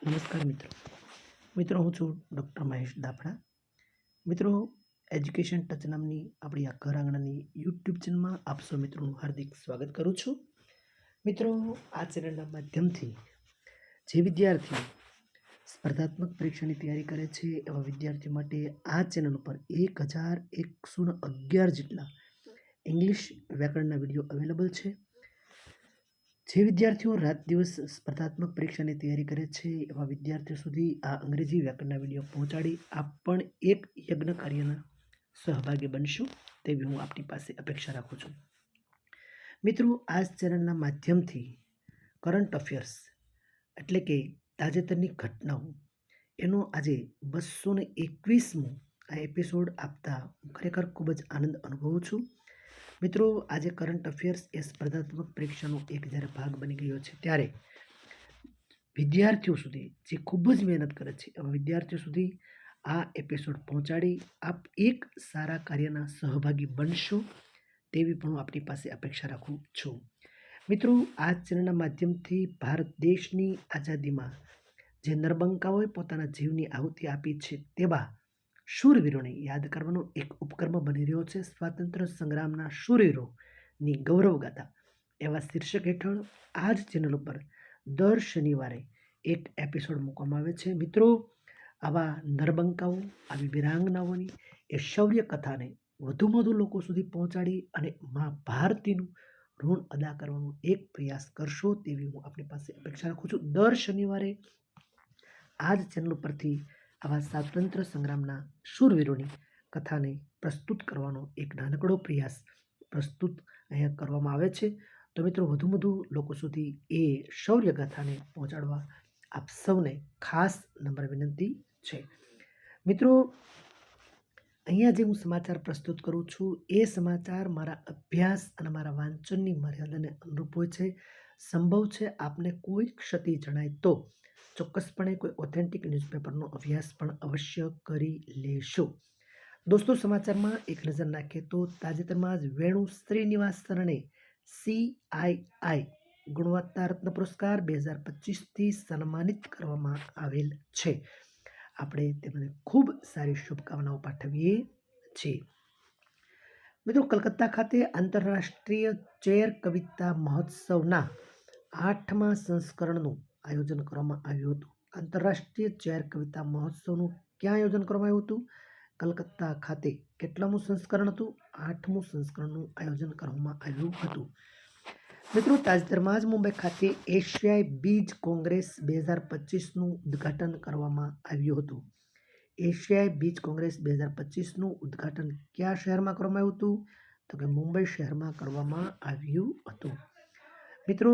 નમસ્કાર મિત્રો. મિત્રો હું છું ડૉક્ટર મહેશ દાફડા. મિત્રો એજ્યુકેશન ટચ નામની આપણી આ ઘર આંગણાની યુટ્યુબ ચેનલમાં આપ સૌ મિત્રોનું હાર્દિક સ્વાગત કરું છું. મિત્રો આ ચેનલના માધ્યમથી જે વિદ્યાર્થીઓ સ્પર્ધાત્મક પરીક્ષાની તૈયારી કરે છે એવા વિદ્યાર્થીઓ માટે આ ચેનલ ઉપર 1111 જેટલા ઇંગ્લિશ વ્યાકરણના વિડીયો અવેલેબલ છે. જે વિદ્યાર્થીઓ રાત દિવસ સ્પર્ધાત્મક પરીક્ષાની તૈયારી કરે છે એવા વિદ્યાર્થીઓ સુધી આ અંગ્રેજી વ્યાકરણના વિડીયો પહોંચાડી આપ પણ એક યજ્ઞ કાર્યના સહભાગી બનશો તેવી હું આપની પાસે અપેક્ષા રાખું છું. મિત્રો આ ચેનલના માધ્યમથી કરંટ અફેર્સ એટલે કે તાજેતરની ઘટનાઓ એનો આજે 221મો આ એપિસોડ આપતા હું ખરેખર ખૂબ જ આનંદ અનુભવું છું. મિત્રો આજે કરંટ અફેર્સ એ સ્પર્ધાત્મક પરીક્ષાનો એક જ્યારે ભાગ બની ગયો છે ત્યારે વિદ્યાર્થીઓ સુધી જે ખૂબ જ મહેનત કરે છે એવા વિદ્યાર્થીઓ સુધી આ એપિસોડ પહોંચાડી આપ એક સારા કાર્યના સહભાગી બનશો તેવી પણ હું આપની પાસે અપેક્ષા રાખું છું. મિત્રો આ ચેનલના માધ્યમથી ભારત દેશની આઝાદીમાં જે નરબંકાઓએ પોતાના જીવની આહુતિ આપી છે તેવા શૂરવીરોને યાદ કરવાનો એક ઉપક્રમ બની રહ્યો છે. સ્વાતંત્ર્ય સંગ્રામના શૂરવીરોની ગૌરવગાથા એવા શીર્ષક હેઠળ આ જ ચેનલ ઉપર દર શનિવારે એક એપિસોડ મૂકવામાં આવે છે. મિત્રો આવા નરબંકાઓ આવી વીરાંગનાઓની એ શૌર્ય કથાને વધુમાં વધુ લોકો સુધી પહોંચાડી અને મા ભારતીનું ઋણ અદા કરવાનો એક પ્રયાસ કરશો તેવી હું આપણી પાસે અપેક્ષા રાખું છું. દર શનિવારે આ જ ચેનલ ઉપરથી આવા સ્વાતંત્ર્ય સંગ્રામના શૂરવીરોની કથાને પ્રસ્તુત કરવાનો એક નાનકડો પ્રયાસ પ્રસ્તુત અહીંયા કરવામાં આવે છે. તો મિત્રો વધુ વધુ લોકો સુધી એ શૌર્ય ગાથાને પહોંચાડવા આપ સૌને ખાસ નમ્ર વિનંતી છે. મિત્રો અહીંયા જે હું સમાચાર પ્રસ્તુત કરું છું એ સમાચાર મારા અભ્યાસ અને મારા વાંચનની મર્યાદાને અનુરૂપ હોય છે. સંભવ છે આપને કોઈ ક્ષતિ જણાય તો ચોક્કસપણે કોઈ ઓથેન્ટિક ન્યૂઝપેપરનો અભ્યાસ પણ અવશ્ય કરી લેશો. દોસ્તો સમાચારમાં એક નજર નાખીએ તો તાજેતરમાં જ વેણુ શ્રીનિવાસનને CII ગુણવત્તા રત્ન પુરસ્કાર 2025થી સન્માનિત કરવામાં આવેલ છે. આપણે તેમને ખૂબ સારી શુભકામનાઓ પાઠવીએ છીએ. મિત્રો કલકત્તા ખાતે આંતરરાષ્ટ્રીય ચેર કવિતા મહોત્સવના 8મા સંસ્કરણનું આયોજન કરવામાં આવ્યું હતું. આંતરરાષ્ટ્રીય ચેર કવિતા મહોત્સવનું ક્યાં આયોજન કરવામાં આવ્યું હતું? કલકત્તા ખાતે. કેટલામું સંસ્કરણ હતું? 8મું સંસ્કરણનું આયોજન કરવામાં આવ્યું હતું. મિત્રો તાજેતરમાં જ મુંબઈ ખાતે એશિયાઈ બીજ કોંગ્રેસ 2025નું ઉદ્ઘાટન કરવામાં આવ્યું હતું. એશિયાઈ બીજ કોંગ્રેસ 2025નું ઉદ્ઘાટન કયા શહેરમાં કરવામાં આવ્યું હતું? તો કે મુંબઈ શહેરમાં કરવામાં આવ્યું હતું. મિત્રો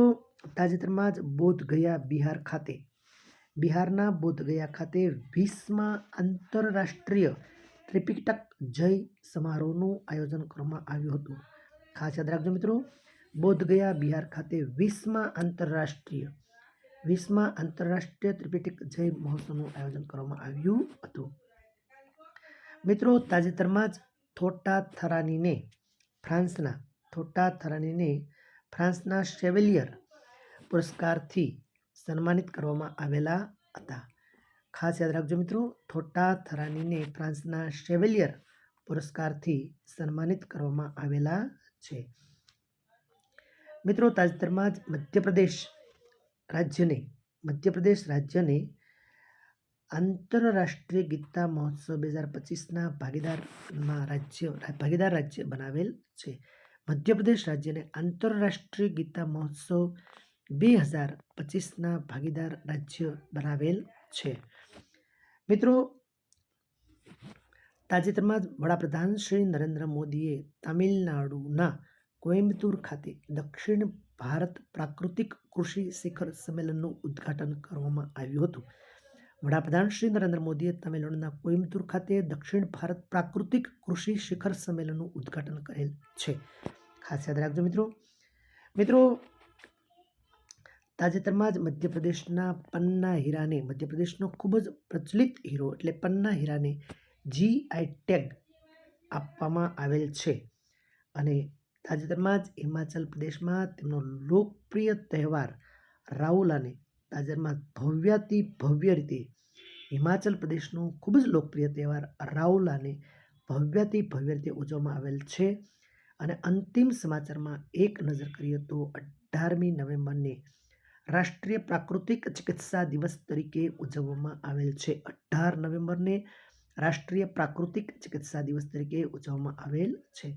તાજેતરમાં જ બોધગયા બિહારના બોધગયા ખાતે 20મા આંતરરાષ્ટ્રીય ત્રિપિટક જય સમારોહનું આયોજન કરવામાં આવ્યું હતું. ખાસ યાદ રાખજો મિત્રો, બોધગયા બિહાર ખાતે 20મા આંતરરાષ્ટ્રીય ત્રિપિટક જય મહોત્સવનું આયોજન કરવામાં આવ્યું હતું. મિત્રો તાજેતરમાં જ ફ્રાન્સના શેવલિયર પુરસ્કારથી સન્માનિત કરવામાં આવેલા હતા. ખાસ યાદ રાખજો મિત્રો, થોટા-થરાનીને ફ્રાન્સના શેવલિયર પુરસ્કારથી સન્માનિત કરવામાં આવેલા છે. મિત્રો તાજેતરમાં જ મધ્યપ્રદેશ રાજ્યને આંતરરાષ્ટ્રીય ગીતા મહોત્સવ 2025ના ભાગીદાર રાજ્ય બનાવેલ છે. મધ્યપ્રદેશ રાજ્યને આંતરરાષ્ટ્રીય ગીતા મહોત્સવ 2025ના ભાગીદાર રાજ્ય બનાવેલ છે. મિત્રો તાજેતરમાં જ વડાપ્રધાન શ્રી નરેન્દ્ર મોદીએ તામિલનાડુના કોઇમ્બતુર ખાતે દક્ષિણ ભારત પ્રાકૃતિક કૃષિ શિખર સંમેલનનું ઉદ્ઘાટન કરવામાં આવ્યું હતું. વડાપ્રધાન શ્રી નરેન્દ્ર મોદીએ તમિલનાડુના કોઇમ્બતુર ખાતે દક્ષિણ ભારત પ્રાકૃતિક કૃષિ શિખર સંમેલનનું ઉદ્ઘાટન કરેલ છે. ખાસ યાદ રાખજો મિત્રો તાજેતરમાં જ મધ્યપ્રદેશના પન્ના હીરાને મધ્યપ્રદેશનો ખૂબ જ પ્રચલિત હીરો એટલે પન્ના હીરાને GI ટેગ આપવામાં આવેલ છે. અને તાજેતરમાં જ હિમાચલ પ્રદેશમાં તેમનો લોકપ્રિય તહેવાર રાઉલાને તાજેતરમાં ભવ્યાતિ ભવ્ય રીતે હિમાચલ પ્રદેશનો ખૂબ જ લોકપ્રિય તહેવાર રાઉલાને ભવ્યાતિ ભવ્ય રીતે ઉજવવામાં આવેલ છે. અને અંતિમ સમાચારમાં એક નજર કરીએ તો 18મી નવેમ્બરને રાષ્ટ્રીય પ્રાકૃતિક ચિકિત્સા દિવસ તરીકે ઉજવવામાં આવેલ છે. 18 નવેમ્બરને રાષ્ટ્રીય પ્રાકૃતિક ચિકિત્સા દિવસ તરીકે ઉજવવામાં આવેલ છે.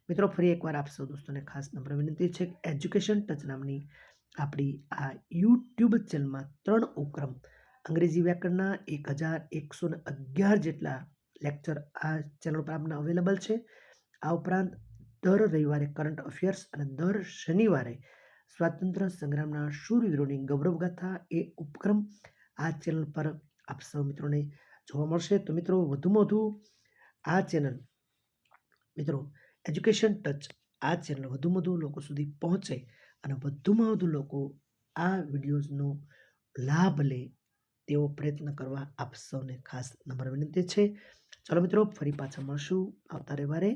મિત્રો, ફરી એકવાર આપ સૌ દોસ્તોને ખાસ નમ્ર વિનંતી છે કે એજ્યુકેશન ટચ નામની આપણી આ યુટ્યુબ ચેનલમાં 3 ઉપક્રમ અંગ્રેજી વ્યાકરણના 1111 જેટલા લેક્ચર આ ચેનલ પર આપને અવેલેબલ છે. આ ઉપરાંત દર રવિવારે કરંટ અફેર્સ અને દર શનિવારે સ્વાતંત્ર્ય સંગ્રામના શૂરવીરોની ગૌરવગાથા એ ઉપક્રમ આ ચેનલ પર આપ સૌ મિત્રોને જોવા મળશે. તો મિત્રો, વધુમાં વધુ આ ચેનલ મિત્રો એજ્યુકેશન ટચ આ ચેનલ વધુમાં વધુ લોકો સુધી પહોંચે અને વધુમાં વધુ લોકો આ વિડીયોઝનો લાભ લે તેવો પ્રયત્ન કરવા આપ સૌને ખાસ નમ્ર વિનંતી છે. ચાલો મિત્રો, ફરી પાછા મળશું આવતા રવિવારે.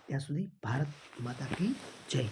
ત્યાં સુધી ભારત માતા કી જય.